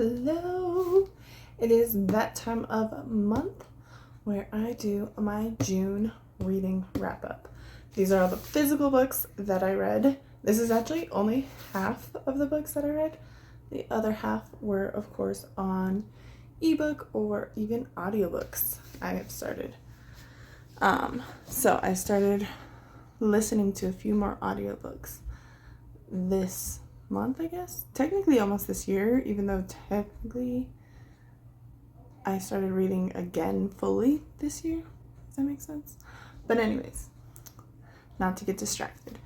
Hello! It is that time of month where I do my June reading wrap up. These are all the physical books that I read. This is actually only half of the books that I read. The other half were, of course, on ebook or even audiobooks I have started. So I started listening to a few more audiobooks this month, I guess. Technically almost this year, even though technically I started reading again fully this year. Does that make sense? But anyways, not to get distracted.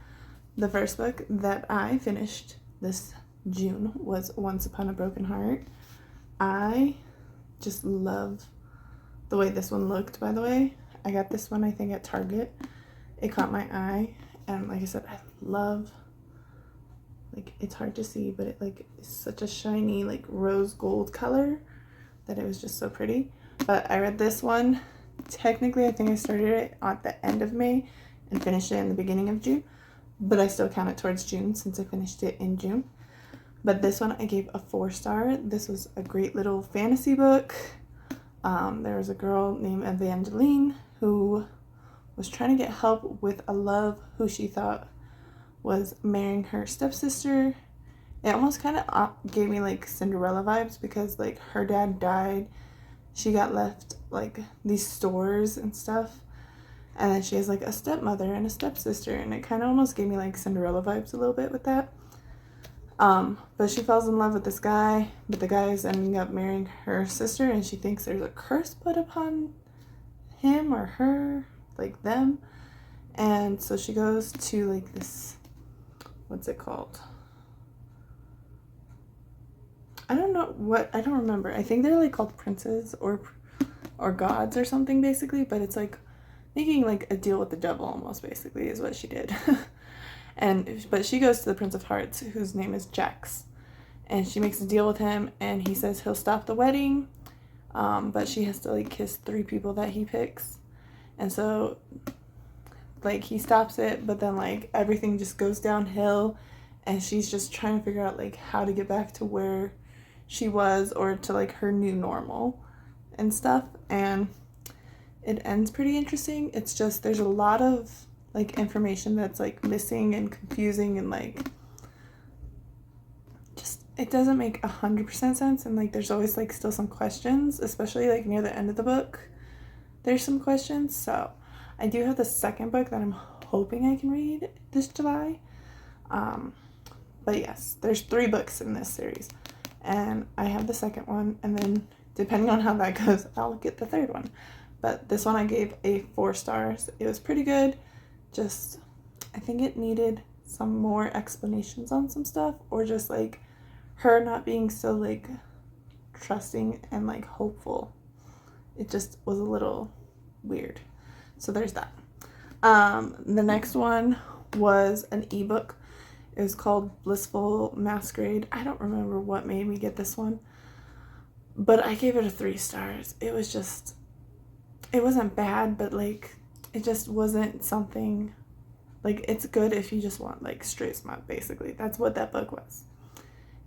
The first book that I finished this June was Once Upon a Broken Heart. I just love the way this one looked, by the way. I got this one, I think, at Target. It caught my eye, and like I said, I love, like, it's hard to see, but it like is such a shiny like rose gold color that it was just so pretty. But I read this one, technically I think I started it at the end of May and finished it in the beginning of June, but I still count it towards June since I finished it in June. But this one I gave a 4-star. This was a great little fantasy book. There was a girl named Evangeline who was trying to get help with a love who she thought was marrying her stepsister. It almost kind of gave me like Cinderella vibes because like her dad died. She got left like these stores and stuff. And then she has like a stepmother and a stepsister, and it kind of almost gave me like Cinderella vibes a little bit with that. But she falls in love with this guy, but the guy is ending up marrying her sister, and she thinks there's a curse put upon him or her, like them. And so she goes to like this, what's it called? I don't remember. I think they're like called princes or gods or something basically, but it's like making like a deal with the devil almost basically is what she did. But she goes to the Prince of Hearts, whose name is Jax, and she makes a deal with him, and he says he'll stop the wedding, but she has to like kiss 3 people that he picks. And so like he stops it, but then like everything just goes downhill, and she's just trying to figure out like how to get back to where she was or to like her new normal and stuff. And it ends pretty interesting. It's just there's a lot of like information that's like missing and confusing, and like just it doesn't make 100% sense, and like there's always like still some questions, especially like near the end of the book. There's some questions. So I do have the second book that I'm hoping I can read this July. But yes, there's 3 books in this series, and I have the second one, and then depending on how that goes, I'll get the third one. But this one I gave a 4 stars. It was pretty good. Just, I think it needed some more explanations on some stuff, or just like her not being so like trusting and like hopeful. It just was a little weird. So there's that. The next one was an ebook. It was called Blissful Masquerade. I don't remember what made me get this one, but I gave it a 3 stars. It wasn't bad, but like it just wasn't something like, it's good if you just want like straight smut, basically. That's what that book was.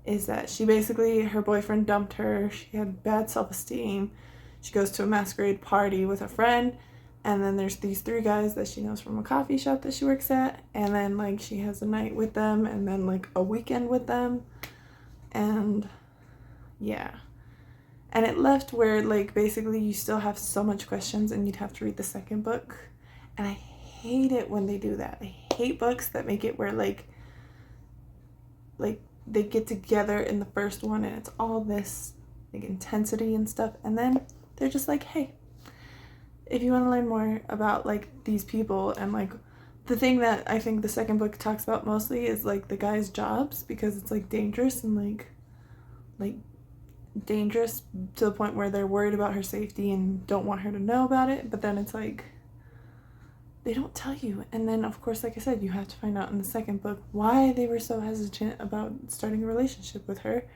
Is that she basically, her boyfriend dumped her, she had bad self-esteem, she goes to a masquerade party with a friend, and then there's these 3 guys that she knows from a coffee shop that she works at, and then like she has a night with them, and then like a weekend with them, and yeah. And it left where like basically you still have so much questions, and you'd have to read the second book. And I hate it when they do that. I hate books that make it where like they get together in the first one and it's all this like intensity and stuff, and then they're just like, hey, if you want to learn more about like these people, and like the thing that I think the second book talks about mostly is like the guys' jobs, because it's like dangerous and like dangerous to the point where they're worried about her safety and don't want her to know about it. But then it's like they don't tell you, and then of course, like I said, you have to find out in the second book why they were so hesitant about starting a relationship with her,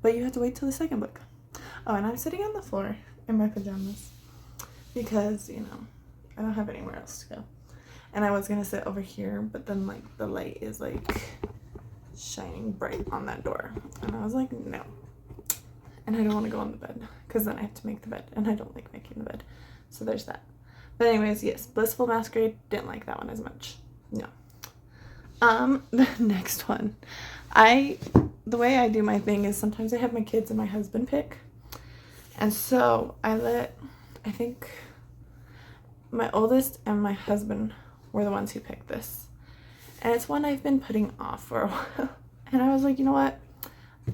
but you have to wait till the second book. Oh, and I'm sitting on the floor in my pajamas because, you know, I don't have anywhere else to go, and I was gonna sit over here, but then like the light is like shining bright on that door, and I was like, no, and I don't want to go on the bed because then I have to make the bed, and I don't like making the bed. So there's that. But anyways, yes, Blissful Masquerade, didn't like that one as much. No. The next one. The way I do my thing is sometimes I have my kids and my husband pick. And so I think my oldest and my husband were the ones who picked this. And it's one I've been putting off for a while. And I was like, you know what?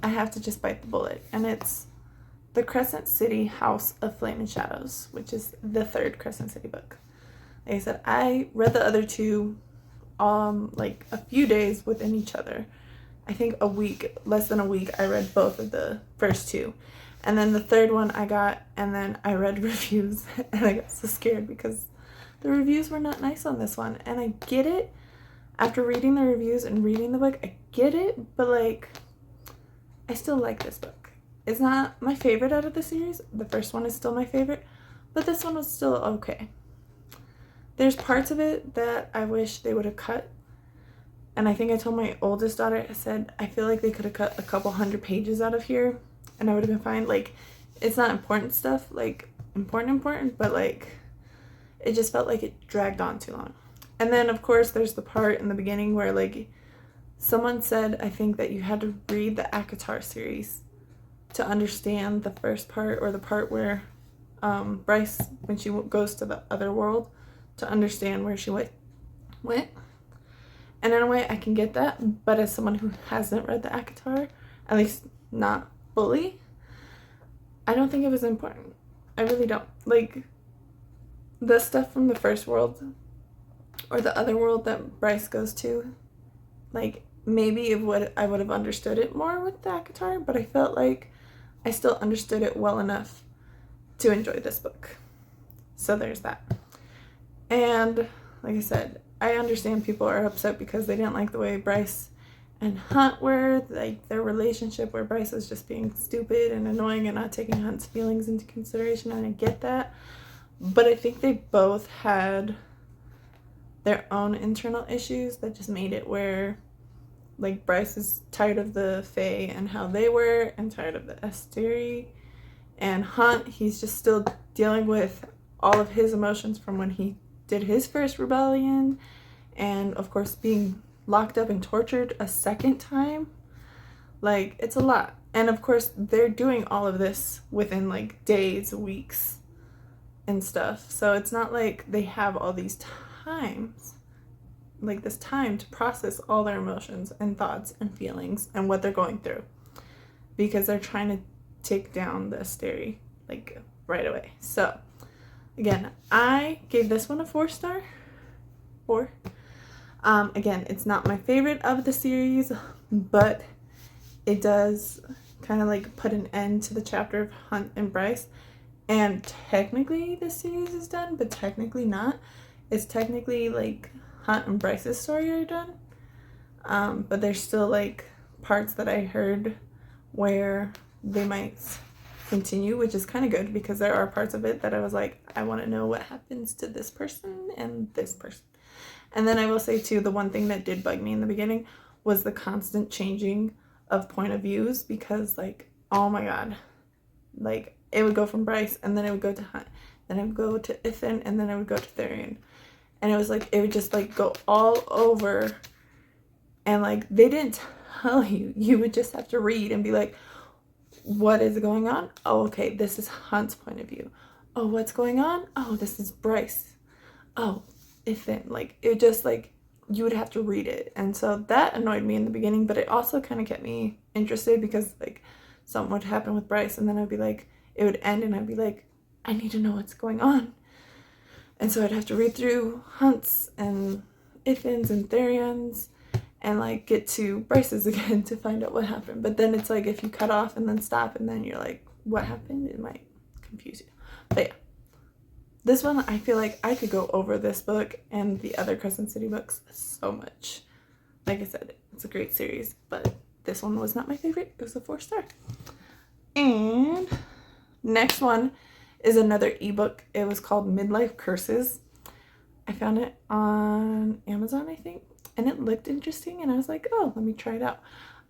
I have to just bite the bullet. And it's the Crescent City House of Flame and Shadows, which is the third Crescent City book. Like I said, I read the other two like a few days within each other. I think a week, less than a week, I read both of the first two. And then the third one I got, and then I read reviews, and I got so scared because the reviews were not nice on this one. And I get it. After reading the reviews and reading the book, I get it, but like, I still like this book. It's not my favorite out of the series. The first one is still my favorite, but this one was still okay. There's parts of it that I wish they would have cut. And I think I told my oldest daughter, I said, I feel like they could have cut a couple 100 pages out of here and I would have been fine. Like, it's not important stuff, like, important, but like, it just felt like it dragged on too long. And then, of course, there's the part in the beginning where, like, someone said, I think, that you had to read the ACOTAR series to understand the first part, or the part where Bryce, when she goes to the other world, to understand where she went. And in a way, I can get that, but as someone who hasn't read the ACOTAR, at least not fully, I don't think it was important. I really don't. Like, the stuff from the first world, or the other world that Bryce goes to, like, maybe I would have understood it more with the ACOTAR, but I felt like I still understood it well enough to enjoy this book. So there's that. And like I said, I understand people are upset because they didn't like the way Bryce and Hunt were, like their relationship, where Bryce was just being stupid and annoying and not taking Hunt's feelings into consideration, and I get that. But I think they both had their own internal issues that just made it where, like, Bryce is tired of the Fae and how they were, and tired of the Asteri, and Hunt, he's just still dealing with all of his emotions from when he did his first rebellion, and of course being locked up and tortured a second time. Like, it's a lot. And of course they're doing all of this within like days, weeks and stuff, so it's not like they have all these times, like this time to process all their emotions and thoughts and feelings and what they're going through, because they're trying to take down the Asteri like right away. So again, I gave this one a 4-star. 4. Again, it's not my favorite of the series, but it does kind of like put an end to the chapter of Hunt and Bryce. And technically the series is done, but technically not. It's technically like Hunt and Bryce's story are done. But there's still like parts that I heard where they might continue, which is kind of good, because there are parts of it that I was like, I want to know what happens to this person and this person. And then I will say too, the one thing that did bug me in the beginning was the constant changing of point of views, because like, oh my god, like it would go from Bryce and then it would go to Hunt, then it would go to Ithan, and then it would go to Therian, and it was like, it would just like go all over, and like they didn't tell you, you would just have to read and be like, what is going on? Oh, okay, this is Hunt's point of view. Oh, what's going on? Oh, this is Bryce. Oh, Ithan. Like, it just like, you would have to read it. And so that annoyed me in the beginning, but it also kind of kept me interested, because like something would happen with Bryce and then I'd be like, it would end and I'd be like, I need to know what's going on. And so I'd have to read through Hunt's and Ithan's and Therian's and like get to Bryce's again to find out what happened. But then it's like, if you cut off and then stop and then you're like, what happened? It might confuse you. But yeah, this one, I feel like I could go over this book and the other Crescent City books so much. Like I said, it's a great series, but this one was not my favorite. It was a 4-star. And next one is another ebook. It was called Midlife Curses. I found it on Amazon, I think, and it looked interesting, and I was like, oh, let me try it out.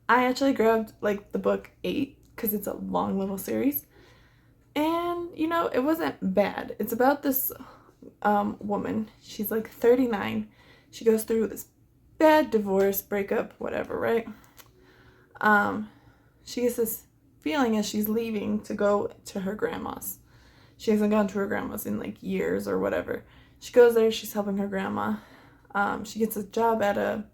I actually grabbed like the book 8 because it's a long little series. And, you know, it wasn't bad. It's about this woman. She's like 39. She goes through this bad divorce, breakup, whatever, right? She gets this feeling as she's leaving to go to her grandma's. She hasn't gone to her grandma's in like years or whatever. She goes there, she's helping her grandma. She gets a job at a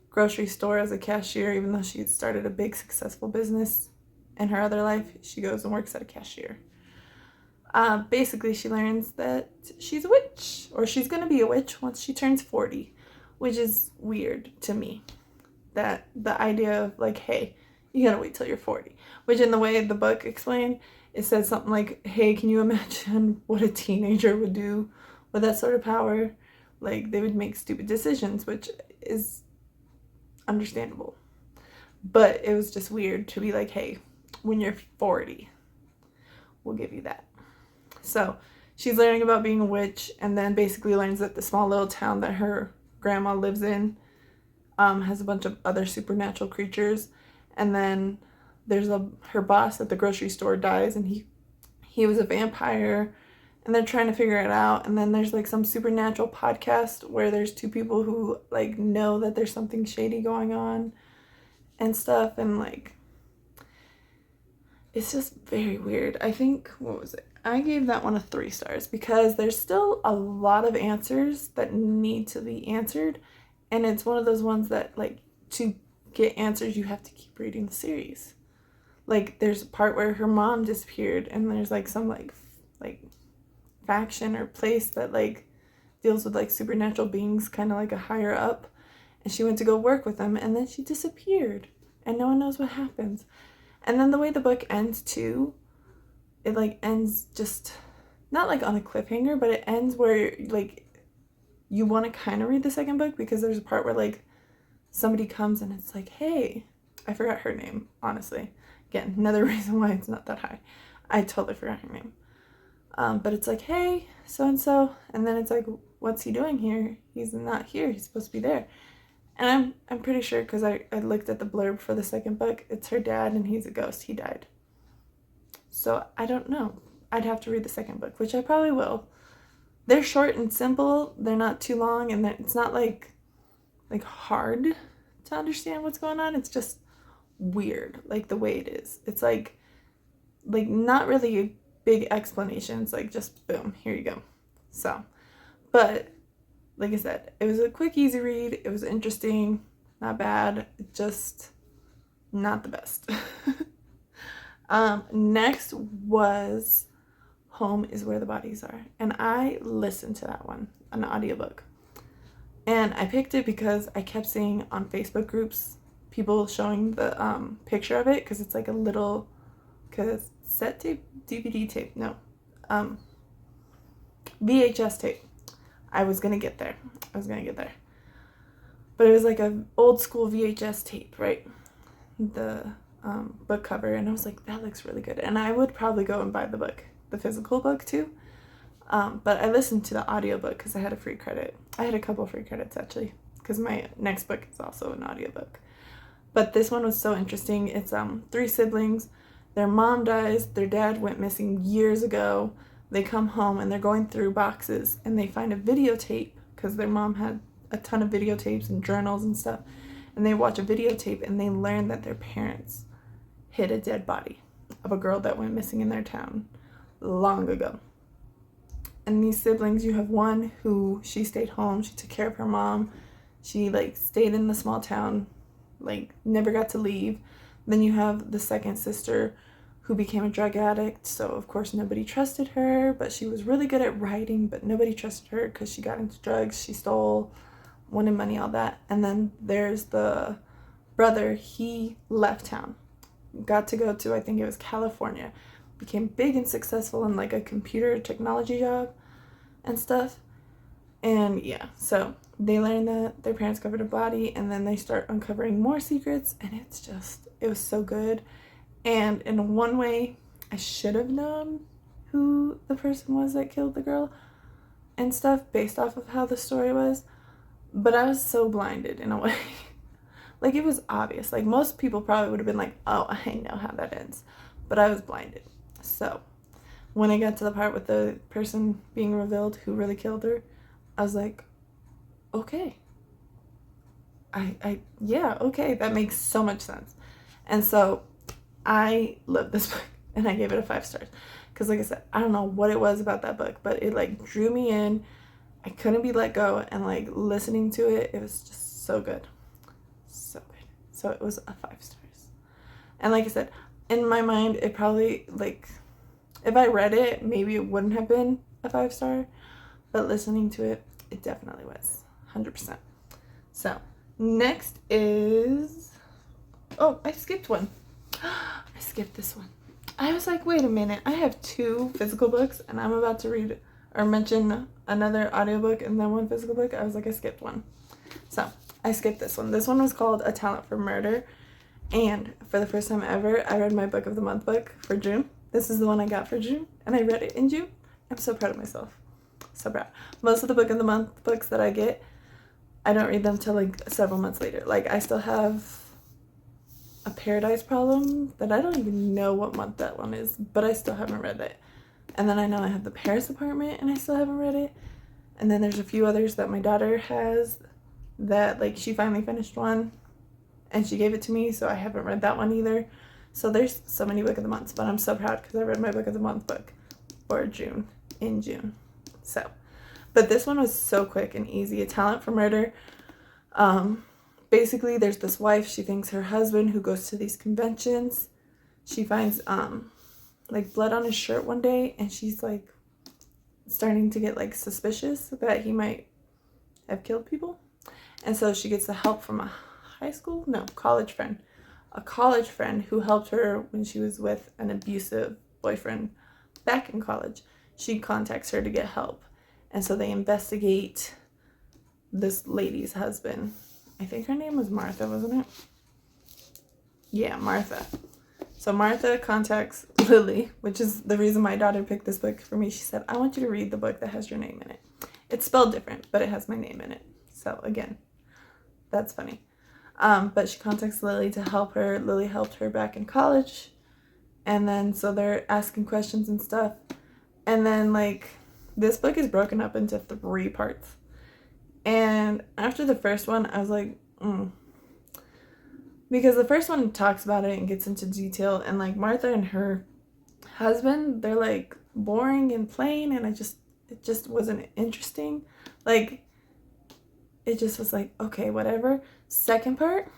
grocery store as a cashier, even though she had started a big successful business in her other life. She goes and works at a cashier. Basically, she learns that she's a witch, or she's going to be a witch once she turns 40, which is weird to me. That the idea of like, hey, you gotta wait till you're 40, which in the way the book explained, it said something like, hey, can you imagine what a teenager would do with that sort of power? Like, they would make stupid decisions, which is understandable. But it was just weird to be like, hey, when you're 40, we'll give you that. So she's learning about being a witch, and then basically learns that the small little town that her grandma lives in has a bunch of other supernatural creatures. And then there's her boss at the grocery store dies, and he was a vampire, and they're trying to figure it out. And then there's like some supernatural podcast where there's two people who like know that there's something shady going on and stuff, and like it's just very weird. I think, what was it? I gave that one a 3 stars because there's still a lot of answers that need to be answered, and it's one of those ones that like, to get answers you have to keep reading the series. Like, there's a part where her mom disappeared, and there's like some like faction or place that like deals with like supernatural beings, kind of like a higher up, and she went to go work with them, and then she disappeared, and no one knows what happens. And then the way the book ends too, it like ends just not like on a cliffhanger, but it ends where like you want to kind of read the second book, because there's a part where like somebody comes and it's like, hey, I forgot her name, honestly. Again, another reason why it's not that high. I totally forgot her name. But it's like, hey, so-and-so. And then it's like, what's he doing here? He's not here. He's supposed to be there. And I'm pretty sure, because I looked at the blurb for the second book, it's her dad, and he's a ghost. He died. So I don't know. I'd have to read the second book, which I probably will. They're short and simple. They're not too long, and it's not like hard to understand what's going on. It's just weird, like the way it is. It's like not really a big explanation. It's like just boom, here you go. So, but like I said, it was a quick, easy read. It was interesting, not bad, just not the best. Next was Home is Where the Bodies Are, and I listened to that one, an audiobook. And I picked it because I kept seeing on Facebook groups people showing the picture of it, because it's like a little cassette tape, DVD tape, no, VHS tape. I was gonna get there. But it was like an old school VHS tape, right? The book cover, and I was like, that looks really good. And I would probably go and buy the book, the physical book too. But I listened to the audiobook because I had a free credit. I had a couple free credits actually, because my next book is also an audiobook. But this one was so interesting. It's 3 siblings. Their mom dies. Their dad went missing years ago. They come home and they're going through boxes, and they find a videotape, because their mom had a ton of videotapes and journals and stuff. And they watch a videotape, and they learn that their parents hid a dead body of a girl that went missing in their town long ago. And these siblings, you have one who, she stayed home, she took care of her mom, she like stayed in the small town, like never got to leave. Then you have the second sister who became a drug addict, so of course nobody trusted her, but she was really good at writing, but nobody trusted her because she got into drugs, she stole, wanted money, all that. And then there's the brother, he left town, got to go to, I think it was California, became big and successful in like a computer technology job and stuff. And yeah, so they learn that their parents covered a body, and then they start uncovering more secrets, and it was so good. And in one way, I should have known who the person was that killed the girl and stuff based off of how the story was, but I was so blinded in a way. Like, it was obvious. Like, most people probably would have been like, oh, I know how that ends. but I was blinded. So when I got to the part with the person being revealed who really killed her, I was like, okay. Yeah, okay, that makes so much sense. And so I love this book, and I gave it a 5 stars. Because like I said, I don't know what it was about that book, but it like drew me in. I couldn't be let go, and like listening to it, it was just so good. So good. So it was a 5 stars. And like I said, in my mind, it probably, like, if I read it, maybe it wouldn't have been a 5 star, but listening to it, it definitely was 100%. So next is, oh, I skipped one. I skipped this one. I was like, wait a minute, I have 2 physical books and I'm about to read or mention another audiobook and then 1 physical book. I was like, I skipped one. So I skipped this one. This one was called A Talent for Murder. And for the first time ever, I read my book of the month book for June. This is the one I got for June, and I read it in June. I'm so proud of myself. So proud. Most of the book of the month books that I get, I don't read them till like several months later. Like I still have A Paradise Problem that I don't even know what month that one is, but I still haven't read it. And then I know I have The Paris Apartment and I still haven't read it. And then there's a few others that my daughter has that like she finally finished one and she gave it to me, so I haven't read that one either. So there's so many book of the months, but I'm so proud because I read my book of the month book for June, in June. So, but this one was so quick and easy. A Talent for Murder. Basically there's this wife, she thinks her husband who goes to these conventions, she finds like blood on his shirt one day, and she's like starting to get like suspicious that he might have killed people. And so she gets the help from a college friend. A college friend who helped her when she was with an abusive boyfriend back in college. She contacts her to get help. And so they investigate this lady's husband. I think her name was Martha, wasn't it? Yeah, Martha. So Martha contacts Lily, which is the reason my daughter picked this book for me. She said, I want you to read the book that has your name in it. It's spelled different, but it has my name in it. So again, that's funny. But she contacts Lily to help her. Lily helped her back in college. And then so they're asking questions and stuff. And then like this book is broken up into 3 parts. And after the first one, I was like, because the first one talks about it and gets into detail. And like Martha and her husband, they're like boring and plain. And it just wasn't interesting. Like, it just was like, okay, whatever. Second part,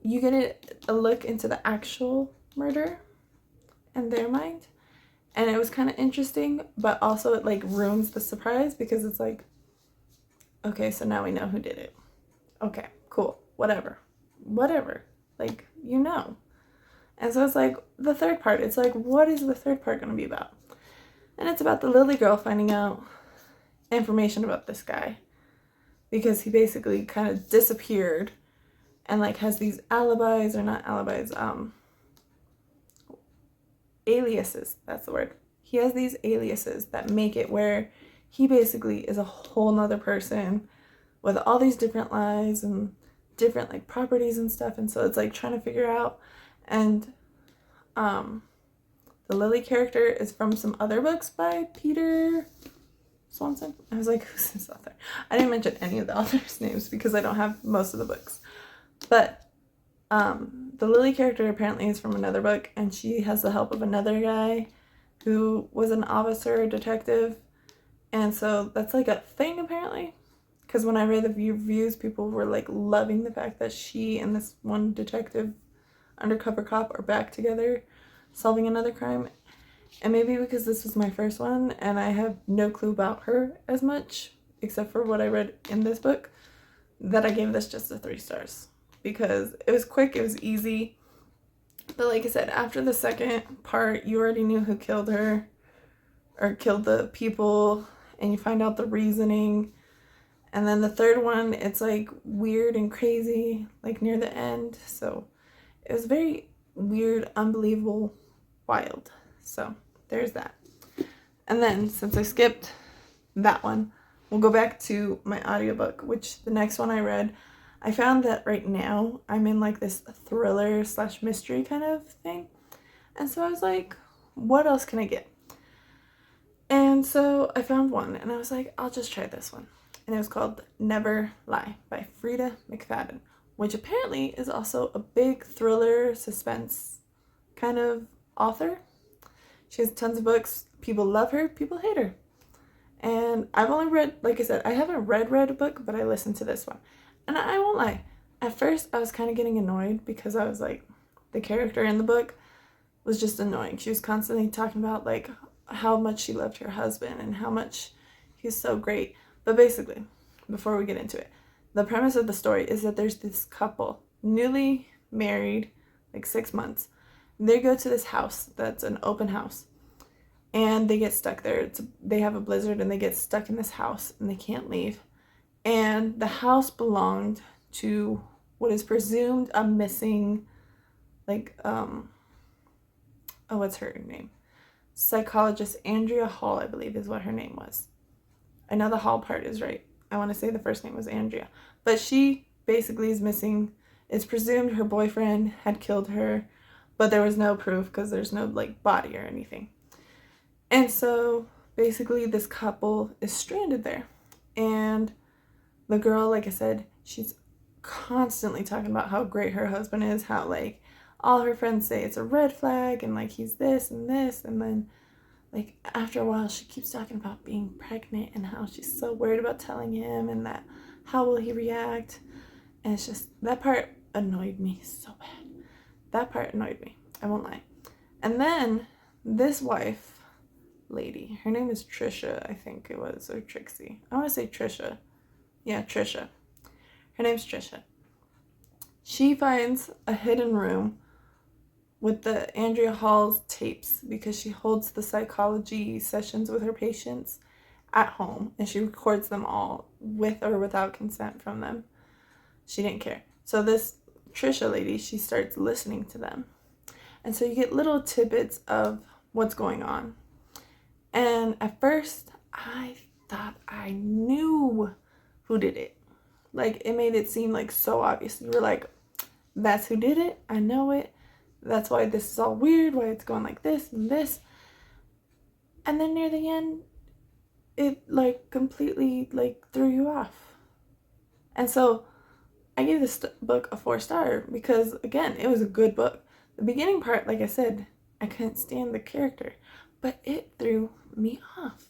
you get a look into the actual murder and their mind. And it was kind of interesting, but also it like ruins the surprise because it's like, okay, so now we know who did it. Okay, cool, whatever. Like, you know. And so it's like the third part, it's like, what is the third part going to be about? And it's about the Lily girl finding out information about this guy. Because he basically kind of disappeared and like has these aliases, aliases, that's the word. He has these aliases that make it where he basically is a whole nother person with all these different lives and different like properties and stuff. And so it's like trying to figure out. And the Lily character is from some other books by Peter Swanson. I was like, who's this author? I didn't mention any of the authors' names because I don't have most of the books. But the Lily character apparently is from another book, and she has the help of another guy who was an officer, detective. And so that's like a thing apparently. Because when I read the reviews, people were like loving the fact that she and this one detective undercover cop are back together solving another crime. And maybe because this was my first one and I have no clue about her as much, except for what I read in this book, that I gave this just a 3 stars. Because it was quick, it was easy. But like I said, after the second part, you already knew who killed her or killed the people, and you find out the reasoning. And then the third one, it's like weird and crazy, like near the end. So it was very weird, unbelievable, wild. So there's that. And then since I skipped that one, we'll go back to my audiobook, which the next one I read, I found that right now I'm in like this thriller / mystery kind of thing. And so I was like, what else can I get? And so I found one, and I was like, I'll just try this one. And it was called Never Lie by Frida McFadden, which apparently is also a big thriller suspense kind of author. She has tons of books. People love her, people hate her. And I've only read, like I said, I haven't read a book, but I listened to this one. And I won't lie, at first I was kind of getting annoyed because I was like, the character in the book was just annoying. She was constantly talking about like how much she loved her husband and how much he's so great. But basically, before we get into it, the premise of the story is that there's this couple, newly married, like 6 months. They go to this house that's an open house, and they get stuck there. They have a blizzard, and they get stuck in this house, and they can't leave. And the house belonged to what is presumed a missing, like, what's her name? Psychologist Andrea Hall, I believe, is what her name was. I know the Hall part is right. I want to say the first name was Andrea. But she basically is missing. It's presumed her boyfriend had killed her, but there was no proof because there's no, like, body or anything. And so, basically, this couple is stranded there. And the girl, like I said, she's constantly talking about how great her husband is, how, like, all her friends say it's a red flag, and, like, he's this and this, and then, like, after a while, she keeps talking about being pregnant and how she's so worried about telling him, and that how will he react, and it's just, that part annoyed me so bad. That part annoyed me, I won't lie. And then, this wife lady, her name is Trisha, I think it was, or Trixie. I want to say Trisha. Yeah, Trisha. Her name's Trisha. She finds a hidden room with the Andrea Hall's tapes because she holds the psychology sessions with her patients at home, and she records them all with or without consent from them. She didn't care. So this Trisha lady, she starts listening to them. And so you get little tidbits of what's going on. And at first, I thought I knew who did it. Like, it made it seem like so obvious. You were like, that's who did it. I know it. That's why this is all weird, why it's going like this and this. And then near the end, it, like, completely, like, threw you off. And so I gave this book a 4-star because, again, it was a good book. The beginning part, like I said, I couldn't stand the character, but it threw me off.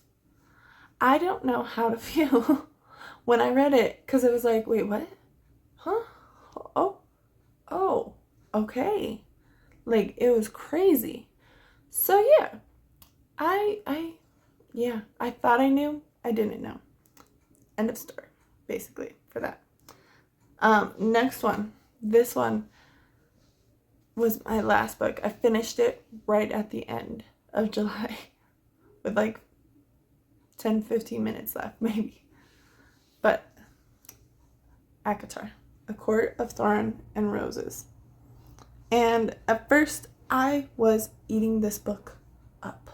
I don't know how to feel when I read it, because it was like, wait, what? Huh? Oh, okay. Like, it was crazy. So yeah, I thought I knew, I didn't know. End of story, basically, for that. Next one. This one was my last book. I finished it right at the end of July with like 10-15 minutes left, maybe. But ACOTAR, A Court of Thorns and Roses. And at first, I was eating this book up.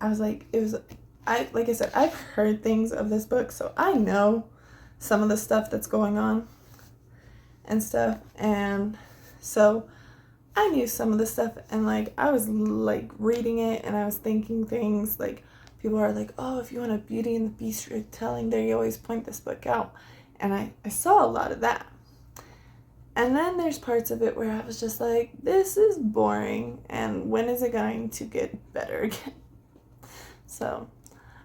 I was like, like I said, I've heard things of this book, so I know some of the stuff that's going on and stuff. And so I knew some of the stuff, and like, I was like reading it, and I was thinking things like, people are like, oh, if you want a Beauty and the Beast retelling, they always point this book out. And I saw a lot of that. And then there's parts of it where I was just like, this is boring, and when is it going to get better again? So,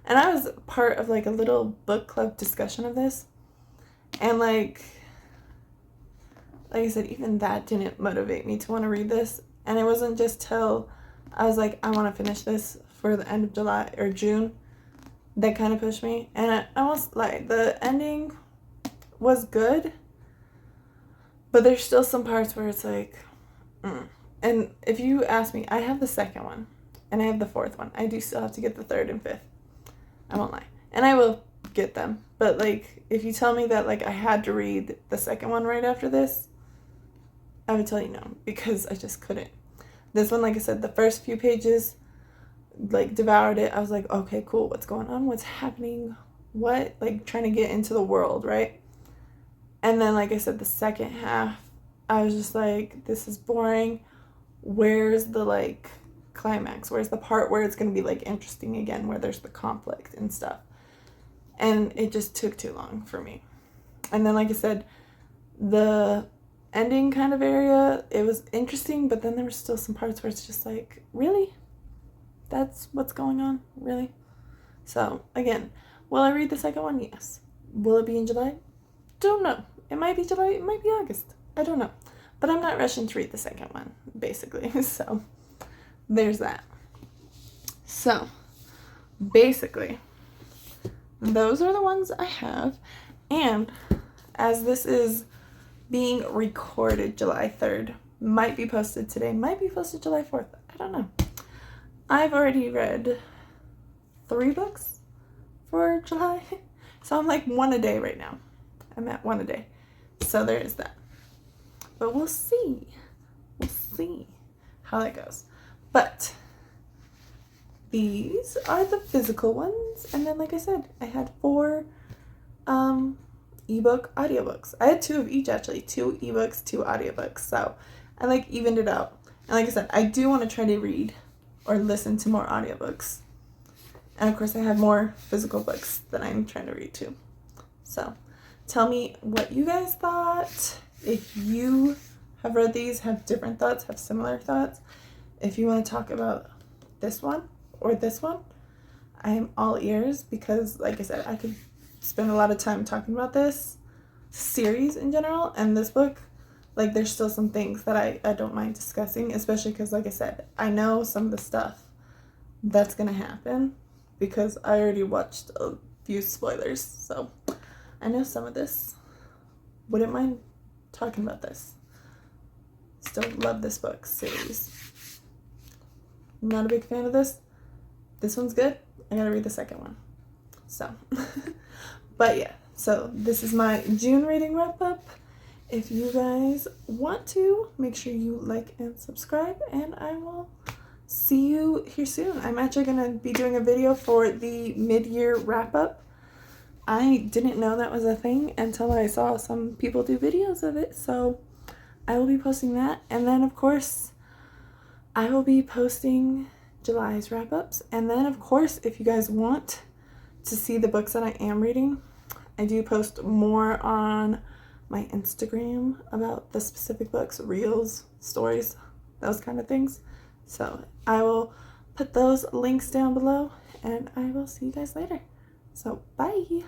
and I was part of like a little book club discussion of this, and like I said, even that didn't motivate me to want to read this. And it wasn't just till I was like, I want to finish this for the end of July or June, that kind of pushed me. And I almost, like, the ending was good, but there's still some parts where it's like, And if you ask me, I have the second one, and I have the fourth one. I do still have to get the third and fifth. I won't lie. And I will get them. But, like, if you tell me that, like, I had to read the second one right after this, I would tell you no, because I just couldn't. This one, like I said, the first few pages, like, devoured it. I was like, okay, cool. What's going on? What's happening? What? Like, trying to get into the world, right? And then, like I said, the second half, I was just like, this is boring. where's the like climax? Where's the part where it's going to be like interesting again, where there's the conflict and stuff? And it just took too long for me. And then, like I said, the ending kind of area, it was interesting, but then there were still some parts where it's just like, really? That's what's going on? Really? So, again, will I read the second one? Yes. Will it be in July? Don't know. It might be July, it might be August. I don't know. But I'm not rushing to read the second one, basically. So, there's that. So, basically, those are the ones I have. And as this is being recorded July 3rd, might be posted today, might be posted July 4th. I don't know. I've already read 3 books for July. So I'm like 1 a day right now. I'm at 1 a day. So there is that. But we'll see. We'll see how that goes. But these are the physical ones. And then, like I said, I had 4 ebook audiobooks. I had 2 of each, actually. 2 ebooks, 2 audiobooks. So I like evened it out. And like I said, I do want to try to read or listen to more audiobooks. And of course, I have more physical books that I'm trying to read too. So tell me what you guys thought. If you have read these, have different thoughts, have similar thoughts. If you want to talk about this one or this one, I am all ears, because like I said, I could spend a lot of time talking about this series in general, and this book, like, there's still some things that I don't mind discussing, especially because, like I said, I know some of the stuff that's gonna happen because I already watched a few spoilers, so I know some of this. Wouldn't mind talking about this. Still love this book series. Not a big fan of this. This one's good. I gotta read the second one. So, but yeah, so this is my June reading wrap up. If you guys want to, make sure you like and subscribe, and I will see you here soon. I'm actually going to be doing a video for the mid-year wrap up. I didn't know that was a thing until I saw some people do videos of it, so I will be posting that. And then, of course, I will be posting July's wrap ups. And then, of course, if you guys want to see the books that I am reading, I do post more on my Instagram about the specific books, reels, stories, those kind of things. So I will put those links down below, and I will see you guys later. So bye.